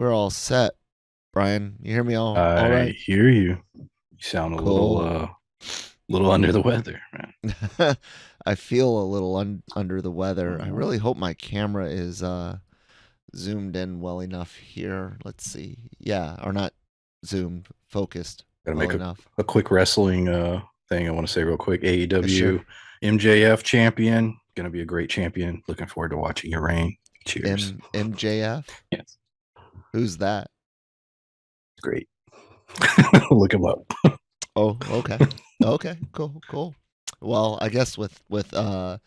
We're all set. Brian, you hear me all I right? hear you. You sound a Cool. little under the weather, man. I feel a little under the weather. I Mhm. really hope my camera is zoomed in well enough here. Let's see. Yeah, or not zoomed, focused Gotta well make a, enough. a quick wrestling thing I want to say real quick. Sure. AEW MJF champion. Gonna be a great champion. Looking forward to watching your reign. Cheers. MJF? Yes, Who's that? great. Look him up. Oh, okay. Okay, cool. Well, I guess with that,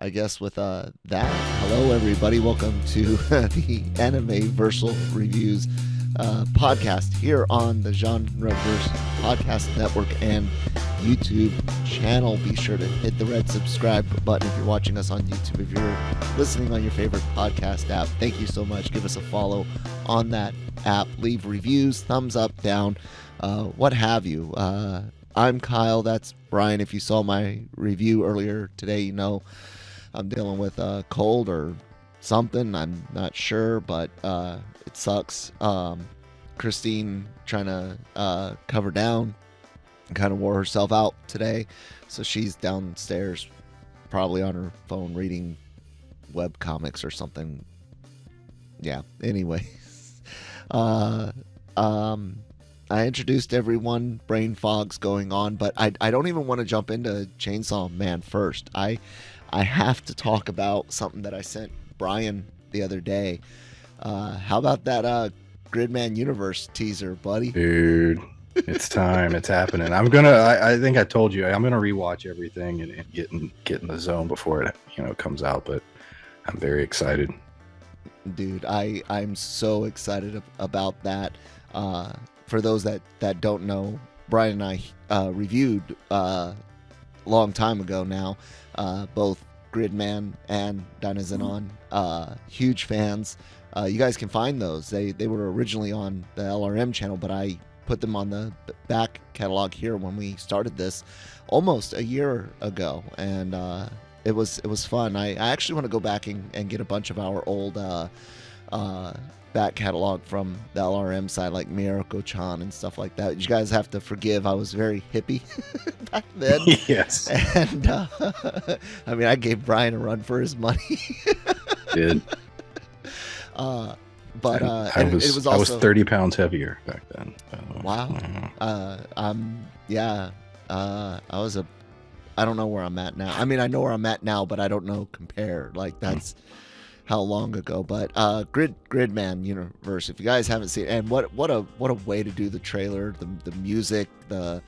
hello everybody. Welcome to the Anime-Versal Reviews podcast here on the GenreVerse Podcast Network and YouTube channel. Be sure to hit the red subscribe button if you're watching us on YouTube. If you're listening on your favorite podcast app, thank you so much. Give us a follow on that app. Leave reviews, thumbs up, down, what have you. I'm Kyle. That's Brian. If you saw my review earlier today, you know I'm dealing with a cold or something. I'm not sure, but it sucks. Christine trying to cover down kind of wore herself out today. So she's downstairs, probably on her phone, reading web comics or something. Yeah, anyway. Uh, um, I introduced everyone. Brain fog's going on, but I don't even want to jump into Chainsaw Man first. I have to talk about something that I sent Brian the other day. How about that Gridman Universe teaser, buddy? Dude, it's time. It's happening. I think I told you I'm gonna rewatch everything and get in the zone before it comes out, but I'm very excited. Dude, I'm so excited about that. For those that don't know, Brian and I reviewed long time ago now, both Gridman and Dynazenon. Huge fans. You guys can find those. They were originally on the LRM channel, but I put them on the back catalog here when we started this almost a year ago, and it was fun. I actually want to go back and get a bunch of our old back catalog from the LRM side, like Miyako-chan and stuff like that. You guys have to forgive. I was very hippie back then. Yes, And I mean, I gave Brian a run for his money. did. uh, but I and was it was I was also 30 pounds heavier back then. wow. Yeah. I don't know where I'm at now. I mean, I know where I'm at now, but I don't know compare. Like that's how long ago. But Gridman Universe. If you guys haven't seen, and what a way to do the trailer, the music, the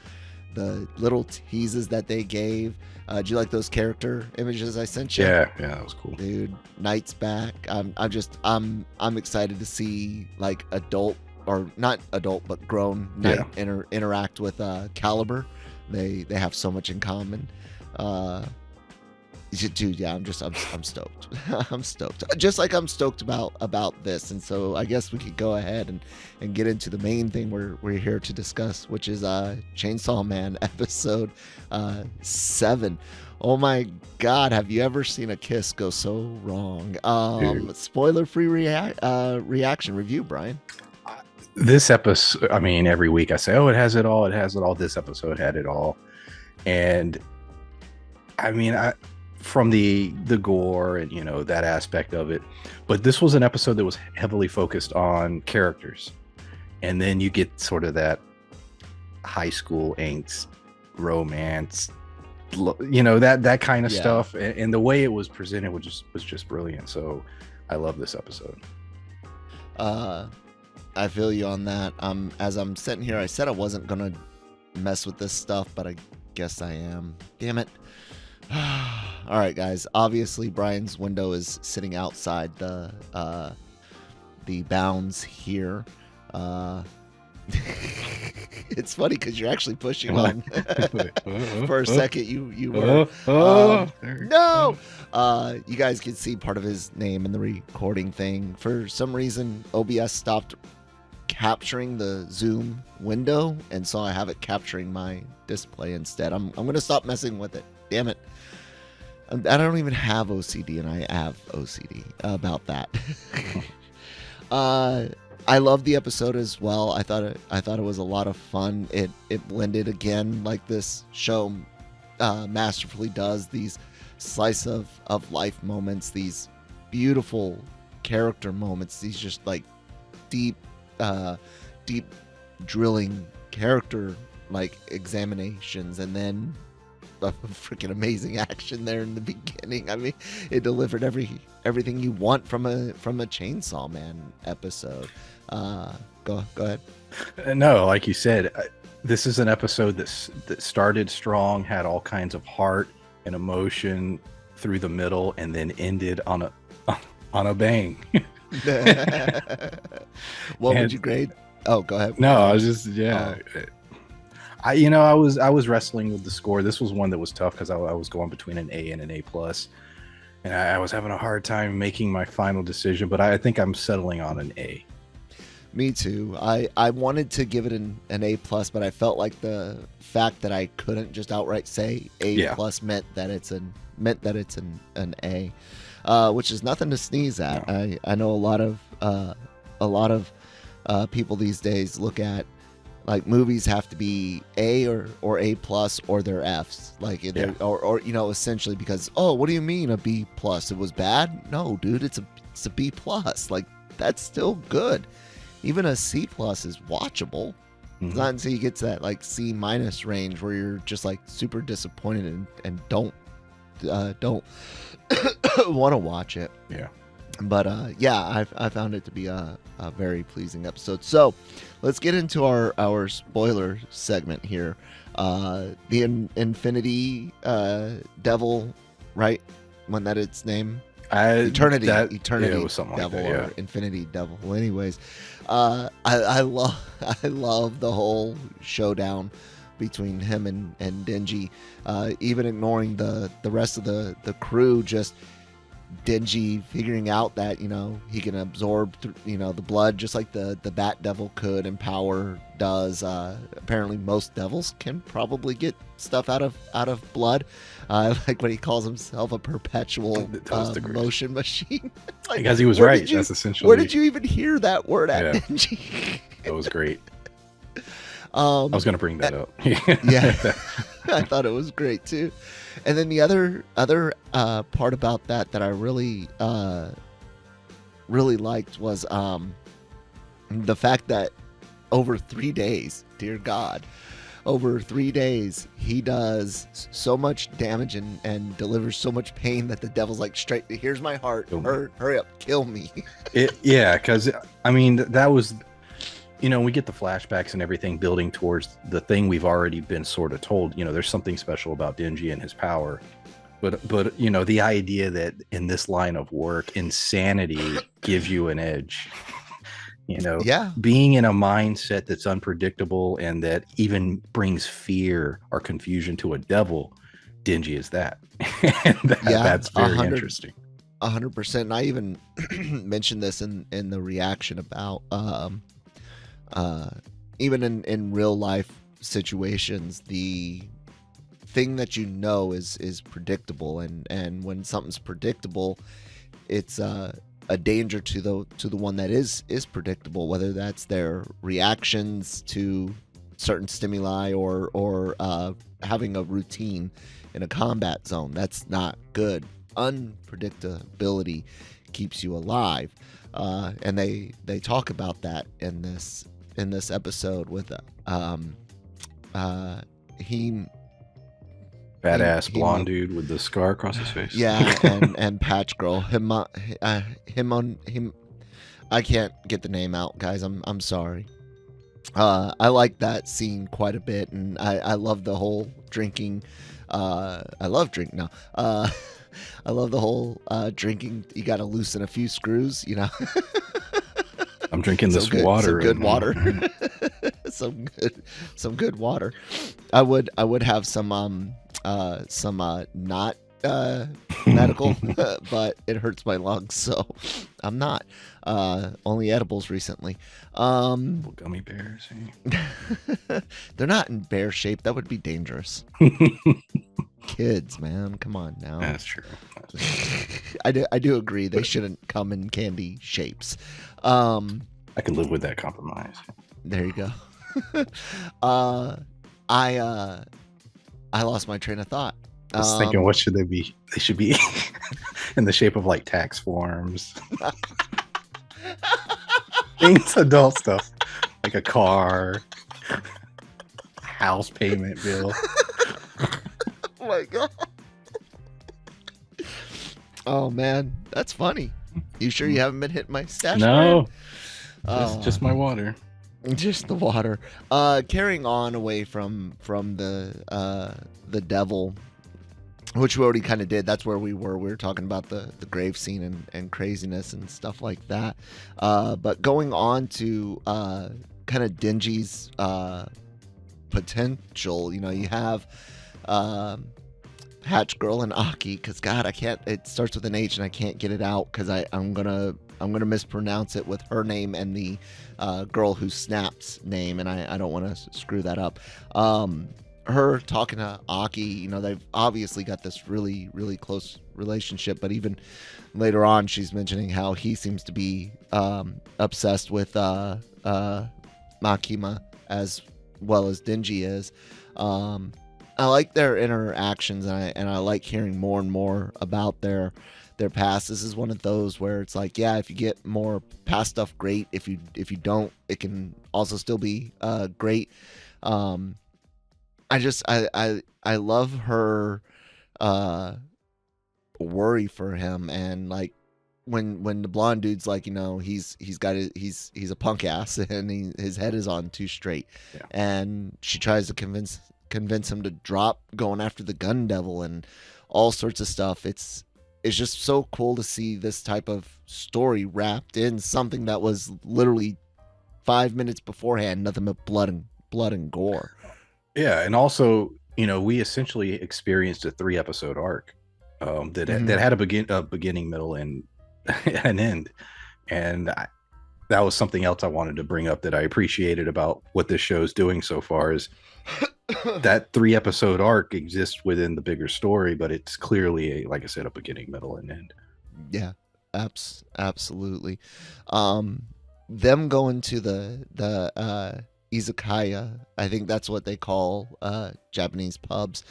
little teases that they gave. Do you like those character images I sent you? Yeah, that was cool. Dude, Knight's back. I'm excited to see like adult or not adult but grown Knight interact with Caliber. They have so much in common. Dude, yeah, I'm stoked. I'm stoked. Just like I'm stoked about this. And so I guess we could go ahead and get into the main thing we're here to discuss, which is Chainsaw Man episode 7. Oh my God, have you ever seen a kiss go so wrong? Spoiler-free reaction review, Brian. This episode, I mean, every week I say, oh, it has it all. It has it all. This episode had it all. And I mean, from the gore and that aspect of it, but this was an episode that was heavily focused on characters, and then you get sort of that high school angst, romance, that kind of stuff, and the way it was presented was just brilliant. So I love this episode. I feel you on that. As I'm sitting here, I said I wasn't gonna mess with this stuff, but I guess I am. Damn it. All right, guys. Obviously, Brian's window is sitting outside the bounds here. It's funny because you're actually pushing on. For a second, you were. No. You guys can see part of his name in the recording thing. For some reason, OBS stopped capturing the zoom window, and so I have it capturing my display instead. I'm gonna stop messing with it. Damn it. I don't even have OCD, and I have OCD about that. I love the episode as well. I thought it was a lot of fun. It blended again like this show masterfully does, these slice of life moments, these beautiful character moments, these just like deep drilling character like examinations, and then a freaking amazing action there in the beginning. I mean, it delivered everything you want from a Chainsaw Man episode. Go ahead. No, like you said, this is an episode that started strong, had all kinds of heart and emotion through the middle, and then ended on a bang. What would you grade? Oh, go ahead. No, I was just I was wrestling with the score. This was one that was tough because I was going between an A and an A plus, and I was having a hard time making my final decision. But I think I'm settling on an A. Me too. I wanted to give it an A plus, but I felt like the fact that I couldn't just outright say A plus meant that it's an A, which is nothing to sneeze at. No. I know a lot of people these days look at like movies have to be A or A plus or they're Fs, like or essentially because, oh, what do you mean a B plus? It was bad? No, dude, it's a B plus. Like, that's still good. Even a C plus is watchable. Mm-hmm. It's not until you get to that like C minus range where you're just like super disappointed and don't want to watch it. Yeah. But I found it to be a very pleasing episode. So let's get into our spoiler segment here. The Infinity Devil, right? When that its name? Eternity it was something Devil like that, or Infinity Devil. Well, anyways, I love the whole showdown between him and Denji. Even ignoring the rest of the crew, just Denji figuring out that he can absorb the blood just like the Bat Devil could and Power does. Apparently most devils can probably get stuff out of blood. Like when he calls himself a perpetual motion machine. Like, because he was right. That's essentially where did you even hear that word at, Denji? That was great. I was going to bring that up. Yeah, I thought it was great too. And then the other part about that I really liked was the fact that over 3 days, dear God, over 3 days he does so much damage and delivers so much pain that the devil's like, straight, here's my heart, hurry up, kill me. Because I mean that was. We get the flashbacks and everything building towards the thing we've already been sort of told. There's something special about Denji and his power. But the idea that in this line of work, insanity gives you an edge. Being in a mindset that's unpredictable and that even brings fear or confusion to a devil, Denji is that. And that's very interesting. 100%. And I even mentioned this in the reaction about... even in real life situations, the thing that is predictable, and when something's predictable, it's a danger to the one that is predictable, whether that's their reactions to certain stimuli or having a routine in a combat zone. That's not good. Unpredictability keeps you alive, and they talk about that in this episode with badass blonde dude with the scar across his face. Yeah, and Patch Girl. Him. I can't get the name out, guys. I'm sorry. I like that scene quite a bit, and I love the whole drinking. I love drink now. I love the whole drinking. You got to loosen a few screws, I'm drinking this water. Some good water. some good water. I would have some not medical, but it hurts my lungs, so I'm not. Only edibles recently. Gummy bears. They're not in bear shape. That would be dangerous. Kids, man, come on now. That's true. I do agree. They shouldn't come in candy shapes. I can live with that compromise. There you go. I lost my train of thought. I was thinking, what should they be? They should be in the shape of like tax forms. Things, adult stuff, like a car, house payment bill. Oh my god. Oh man, that's funny. You sure you haven't been hitting my stash? No, just my water. Just the water. Carrying on away from the devil, which we already kind of did. That's where we were. We were talking about the grave scene and craziness and stuff like that. But going on to kind of Denji's potential, you know, you have Hatch Girl and Aki, because God, I can't. It starts with an H and I can't get it out because I'm gonna mispronounce it with her name and the girl who snaps name, and I don't want to screw that up. Her talking to Aki, you know, they've obviously got this really, really close relationship, but even later on, she's mentioning how he seems to be obsessed with Makima as well as Denji is. I like their interactions, and I like hearing more and more about their past. This is one of those where it's like, yeah, if you get more past stuff, great. If you don't, it can also still be great. I love her worry for him, and like when the blonde dude's like, you know, he's a punk ass and his head is on too straight, yeah. And she tries to convince him to drop going after the gun devil and all sorts of stuff. It's just so cool to see this type of story wrapped in something that was literally 5 minutes beforehand, nothing but blood and gore. Yeah, and also, you know, we essentially experienced a 3-episode arc that had a beginning, middle, and an end, and that was something else I wanted to bring up that I appreciated about what this show is doing so far is that 3-episode arc exists within the bigger story, but it's clearly like I said, a beginning, middle, and end. Yeah, absolutely. Them going to the izakaya, I think that's what they call Japanese pubs,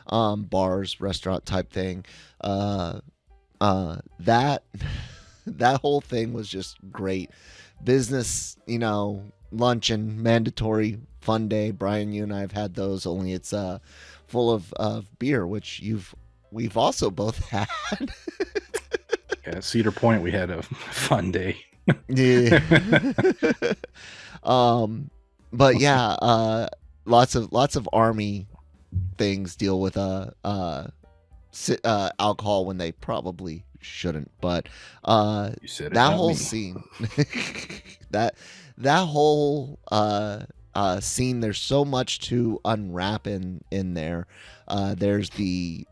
bars, restaurant type thing. That whole thing was just great. Business, you know, luncheon, mandatory fun day. Brian, you and I have had those, only it's full of beer, which we've also both had. Yeah, Cedar Point, we had a fun day. Yeah. But yeah, lots of army things deal with alcohol when they probably shouldn't. But You said it, that not whole me. scene, that whole scene, there's so much to unwrap in there. There's the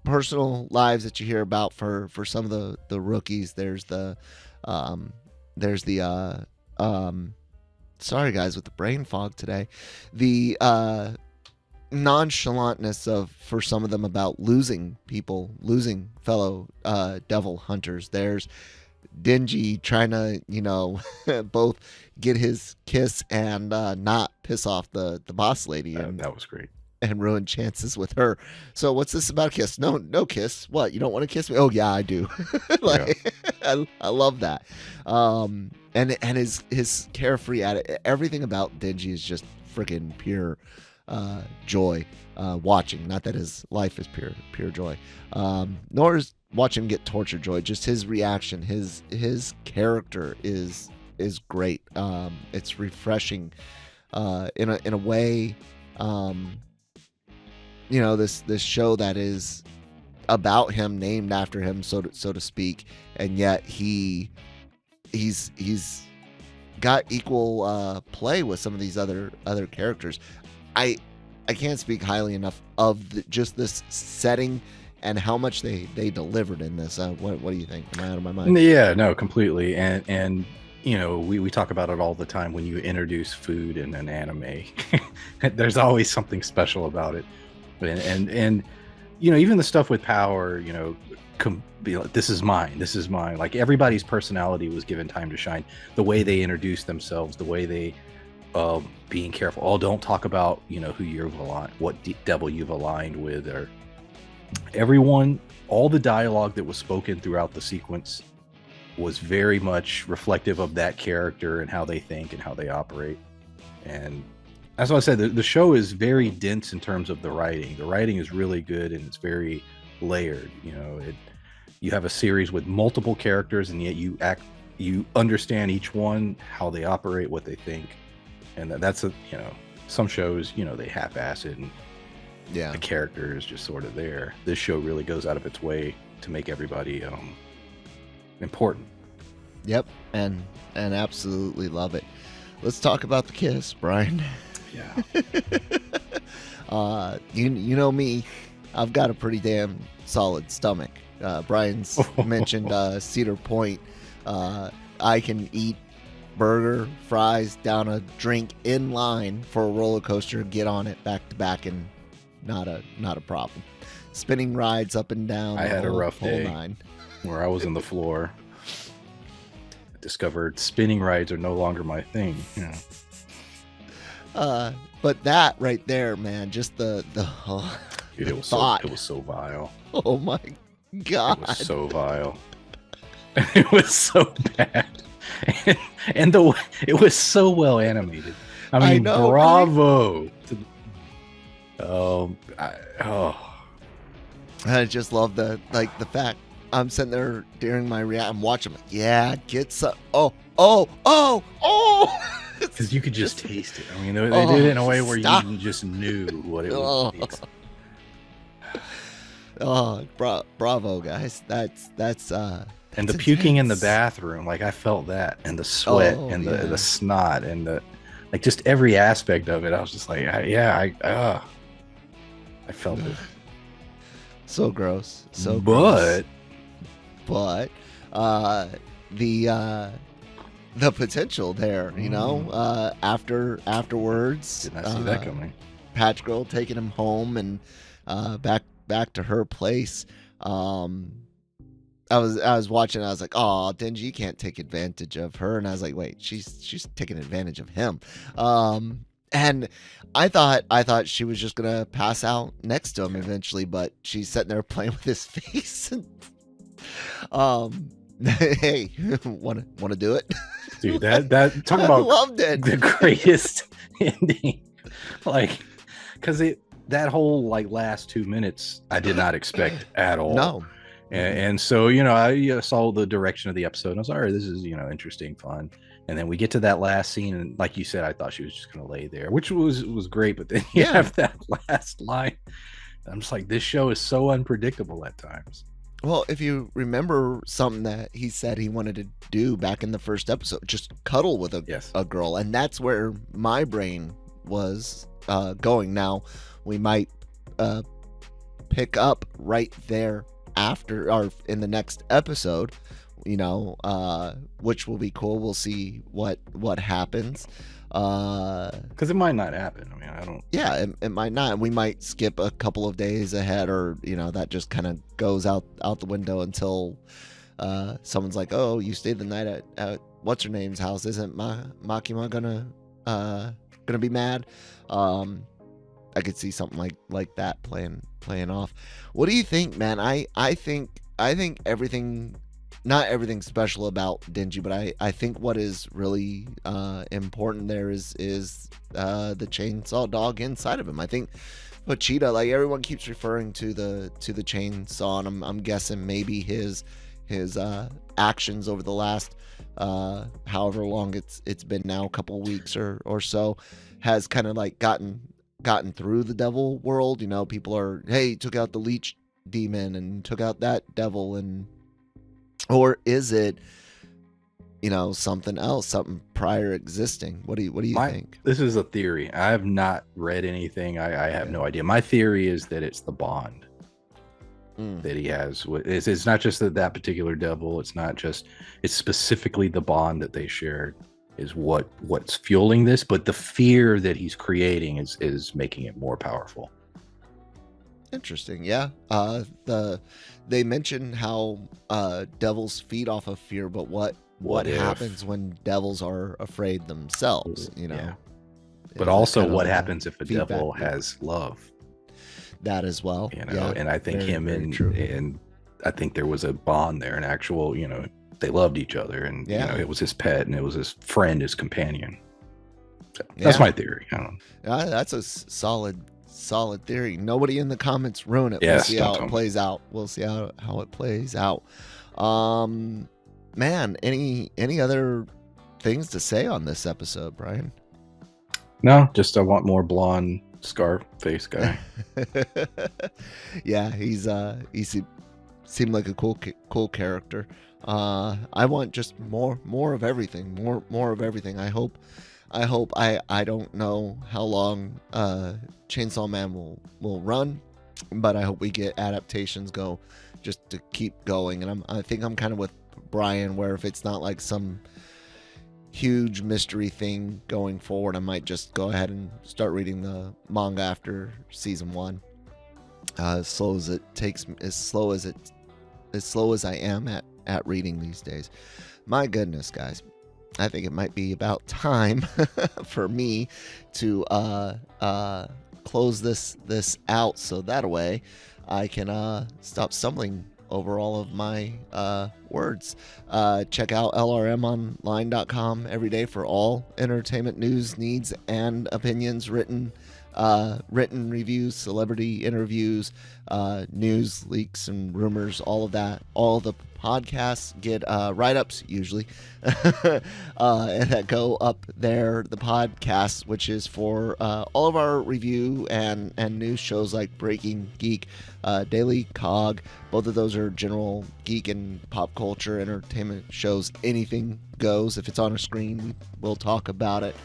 personal lives that you hear about for some of the rookies. There's the sorry guys with the brain fog today, the nonchalantness for some of them about losing fellow devil hunters. There's Denji trying to, you know, both get his kiss and not piss off the boss lady, and that was great, and ruin chances with her. So what's this about kiss? No kiss. What, you don't want to kiss me? Oh yeah, I do. Like, yeah. I love that. And his carefree attitude, everything about Denji is just freaking pure joy. Watching, not that his life is pure joy, nor is watching him get tortured joy. Just his reaction, his character is great. It's refreshing in a way. You know, this show that is about him, named after him, so to speak, and yet he's got equal play with some of these other characters. I can't speak highly enough of just this setting and how much they delivered in this. What do you think? Am I out of my mind? Yeah, no, completely. And you know, we talk about it all the time when you introduce food in an anime. There's always something special about it. And even the stuff with power, be like, this is mine, this is mine. Like everybody's personality was given time to shine. The way they introduced themselves, the way they being careful. Oh, don't talk about who you've aligned, what devil you've aligned with, or everyone. All the dialogue that was spoken throughout the sequence was very much reflective of that character and how they think and how they operate. And that's what I said. The show is very dense in terms of the writing. The writing is really good and it's very layered. You have a series with multiple characters, and yet you understand each one, how they operate, what they think, and that's some shows they half-ass it, and the character is just sort of there. This show really goes out of its way to make everybody important. Yep, and absolutely love it. Let's talk about the kiss, Brian. Yeah. You know me, I've got a pretty damn solid stomach. Brian's mentioned Cedar Point. I can eat burger, fries, down a drink in line for a roller coaster, get on it back to back, and not a problem. Spinning rides up and down. I had a rough day where I was on the floor. I discovered spinning rides are no longer my thing. But that right there, man, just the Dude, it was thought. It was so vile. Oh my God. It was so vile. It was so bad. And it was so well animated. I mean, bravo. Right? I just love the fact I'm sitting there during my I'm watching. Yeah, get some. Oh. Because you could just taste it. I mean, they did it in a way where you just knew what it was. Bravo, guys. That's and the puking in the bathroom, like I felt that, and the sweat and the snot and the just every aspect of it. I was just like, I felt it. So gross. But the potential there, afterwards. Did not see that coming. Patch Girl taking him home and back to her place. I was watching. I was like, "Oh, Denji, you can't take advantage of her." And I was like, "Wait, she's taking advantage of him." And I thought she was just gonna pass out next to him eventually, but she's sitting there playing with his face. And, hey, want to do it, dude? That talk about loved it. The greatest ending, because that whole last 2 minutes I did not expect at all. No. And so, I saw the direction of the episode and I was like, all right, this is, interesting, fun. And then we get to that last scene. And like you said, I thought she was just going to lay there, which was great. But then you have that last line. I'm just like, this show is so unpredictable at times. Well, if you remember something that he said he wanted to do back in the first episode, just cuddle with a girl. And that's where my brain was going. Now, we might pick up right there after or in the next episode, which will be cool. We'll see what happens, because it might not happen. I mean, I don't. Yeah, it might not. We might skip a couple of days ahead, or that just kind of goes out the window until someone's like, "Oh, you stayed the night at what's her name's house? Isn't Makima gonna be mad?" I could see something like that playing off. What do you think, man? I think everything, not everything special about Denji, but I think what is really important there is the chainsaw dog inside of him. I think Pochita, everyone keeps referring to the chainsaw, and I'm guessing maybe his actions over the last however long it's been now, a couple weeks or so, has kind of gotten through the devil world. People are, hey, took out the leech demon and took out that devil, or is it something else, something prior existing? What do you think? This is a theory. I have not read anything. I have no idea. My theory is that it's the bond that he has. It's not just that particular devil. It's specifically the bond that they shared is what's fueling this, but the fear that he's creating is making it more powerful. Interesting. Yeah. They mention how devils feed off of fear, but what happens when devils are afraid themselves? Yeah. Is But that also, kind of what like a happens if a feedback devil loop? has love? That as well. Yeah, And I think very, him very true. and I think there was a bond there, an actual, they loved each other, and Yeah. it was his pet, and it was his friend, his companion. So that's my theory. I don't know. That's a solid theory. Nobody in the comments ruin it. Yes, We'll see don't how tell it me. plays out. We'll see how it plays out. Man, any other things to say on this episode, Brian? No, just I want more blonde scar face guy. Yeah, he seemed like a cool character. I want just more of everything. More of everything. I hope I don't know how long Chainsaw Man will run, but I hope we get adaptations go just to keep going. And I think I'm kind of with Brian, where if it's not like some huge mystery thing going forward, I might just go ahead and start reading the manga after season 1. As slow as I am at reading these days. My goodness, guys. I think it might be about time for me to close this out, so that way I can stop stumbling over all of my words. Check out lrmonline.com every day for all entertainment news, needs, and opinions, written reviews, celebrity interviews, news, leaks, and rumors, all of that. All the podcasts get write-ups usually and that go up there. The podcast, which is for all of our review and news shows like Breaking Geek, Daily Cog. Both of those are general geek and pop culture entertainment shows. Anything goes. If it's on a screen, we'll talk about it.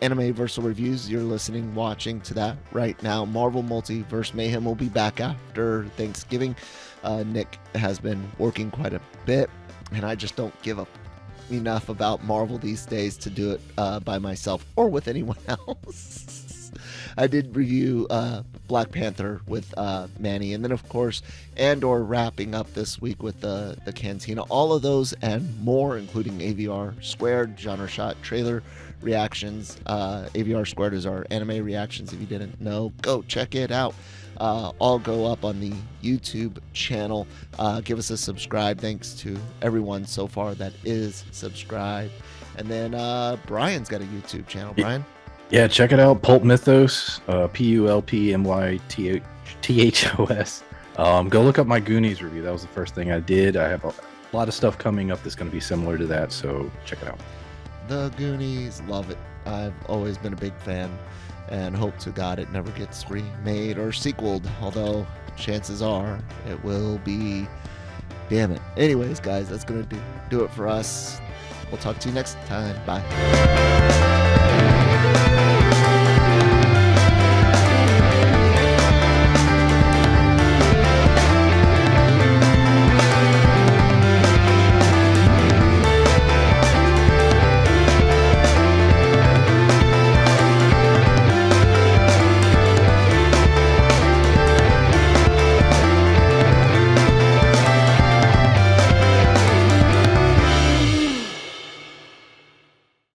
Anime-Versal Reviews, you're watching to that right now. Marvel Multiverse Mayhem will be back after Thanksgiving. Nick has been working quite a bit, and I just don't give up enough about Marvel these days to do it by myself or with anyone else. I did review Black Panther with Manny, and then of course Andor wrapping up this week with the Cantina. All of those and more, including AVR Squared, Genre Shot trailer reactions. AVR Squared is our anime reactions. If you didn't know, go check it out. All go up on the YouTube channel. Give us a subscribe. Thanks to everyone so far that is subscribed. And then Brian's got a YouTube channel. Brian? Yeah, check it out. PulpMythos, PulpMythos. Go look up my Goonies review. That was the first thing I did. I have a lot of stuff coming up that's going to be similar to that, so check it out. The Goonies, love it. I've always been a big fan, and hope to God it never gets remade or sequeled, although chances are it will be. Damn it. Anyways, guys, that's going to do it for us. We'll talk to you next time. Bye.